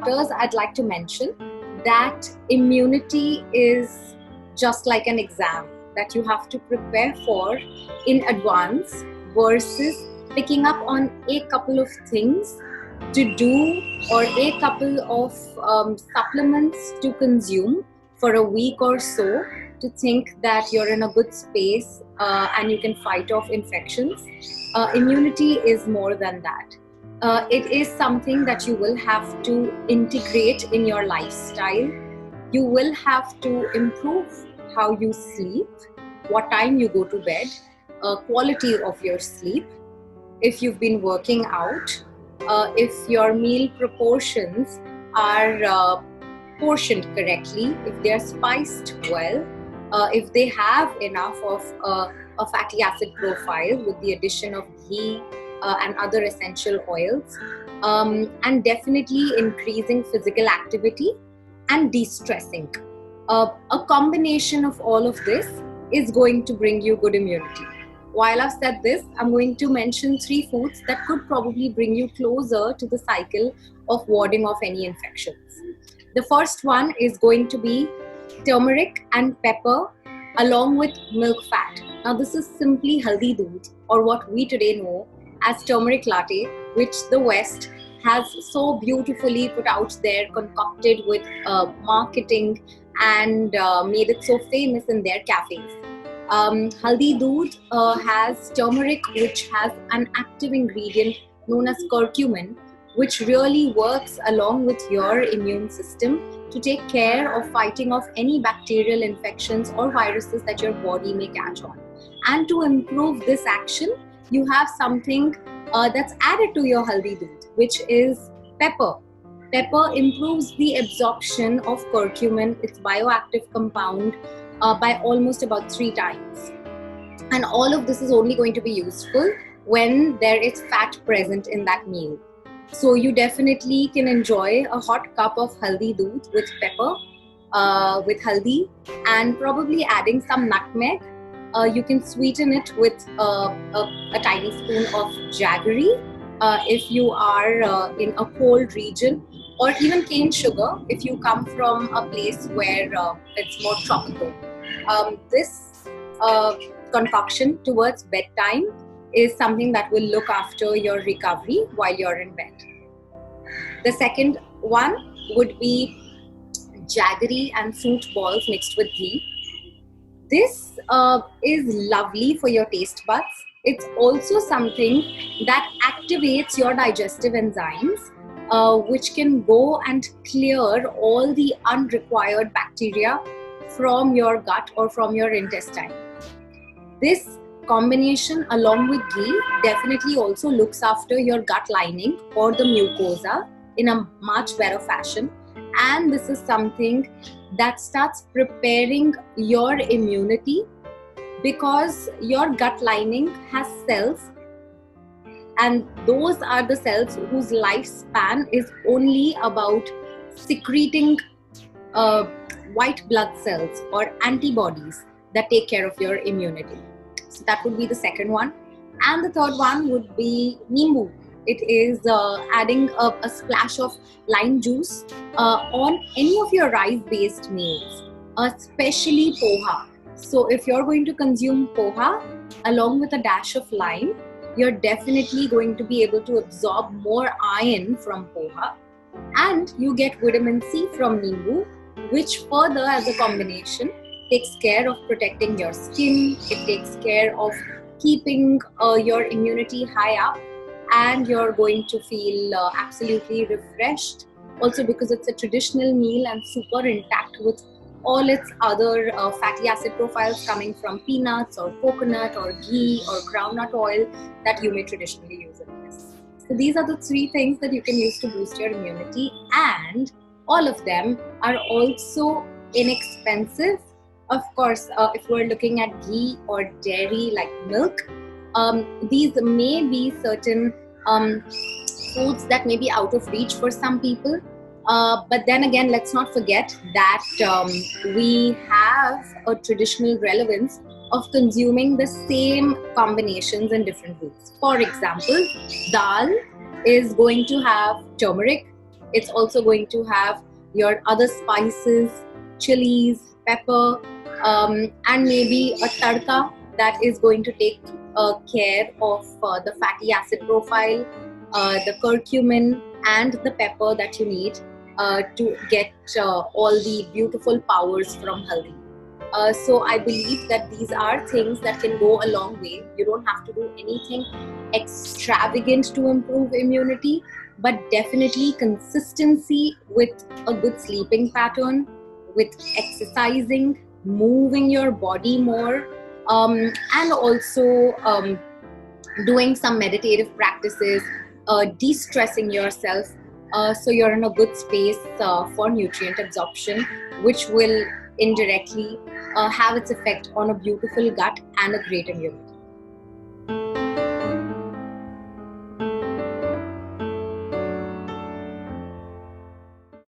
starters, I'd like to mention that immunity is just like an exam that you have to prepare for in advance versus picking up on a couple of things to do or a couple of supplements to consume for a week or so to think that you're in a good space and you can fight off infections. Immunity is more than that. It is something that you will have to integrate in your lifestyle. You will have to improve how you sleep, what time you go to bed, quality of your sleep, if you've been working out, if your meal proportions are portioned correctly, if they're spiced well, if they have enough of a fatty acid profile with the addition of ghee and other essential oils, and definitely increasing physical activity and de-stressing. A combination of all of this is going to bring you good immunity. While I've said this, I'm going to mention 3 foods that could probably bring you closer to the cycle of warding off any infections. The first one is going to be turmeric and pepper along with milk fat. Now this is simply haldi doodh, or what we today know as turmeric latte, which the West has so beautifully put out there, concocted with marketing and made it so famous in their cafes. Haldi doodh has turmeric, which has an active ingredient known as curcumin, which really works along with your immune system to take care of fighting off any bacterial infections or viruses that your body may catch on. And to improve this action, you have something that's added to your haldi doodh, which is pepper. Pepper improves the absorption of curcumin, its bioactive compound, by almost about 3 times. And all of this is only going to be useful when there is fat present in that meal. So you definitely can enjoy a hot cup of haldi doodh with pepper, with haldi, and probably adding some nutmeg. You can sweeten it with a tiny spoon of jaggery if you are in a cold region, or even cane sugar if you come from a place where it's more tropical. This concoction towards bedtime is something that will look after your recovery while you're in bed. The second one would be jaggery and fruit balls mixed with ghee. This is lovely for your taste buds. It's also something that activates your digestive enzymes, which can go and clear all the unrequired bacteria from your gut or from your intestine. This combination along with ghee definitely also looks after your gut lining or the mucosa in a much better fashion. And this is something that starts preparing your immunity, because your gut lining has cells, and those are the cells whose lifespan is only about secreting white blood cells or antibodies that take care of your immunity. So that would be the second one. And the third one would be nimbu. It is adding a splash of lime juice on any of your rice-based meals, especially poha. So if you're going to consume poha along with a dash of lime, you're definitely going to be able to absorb more iron from poha, and you get vitamin C from nimbu, which further as a combination takes care of protecting your skin. It takes care of keeping your immunity high up, and you're going to feel absolutely refreshed. Also because it's a traditional meal and super intact with all its other fatty acid profiles coming from peanuts or coconut or ghee or groundnut oil that you may traditionally use in this. So these are the 3 things that you can use to boost your immunity, and all of them are also inexpensive. Of course, if we're looking at ghee or dairy like milk, these may be certain foods that may be out of reach for some people. But then again, let's not forget that we have a traditional relevance of consuming the same combinations in different ways. For example, dal is going to have turmeric, It's also going to have your other spices, chilies, pepper, and maybe a tadka that is going to take care of the fatty acid profile, the curcumin, and the pepper that you need to get all the beautiful powers from haldi. So I believe that these are things that can go a long way. You don't have to do anything extravagant to improve immunity, but definitely consistency with a good sleeping pattern, with exercising, moving your body more, and also doing some meditative practices, de-stressing yourself, so you're in a good space for nutrient absorption, which will indirectly have its effect on a beautiful gut and a great immunity.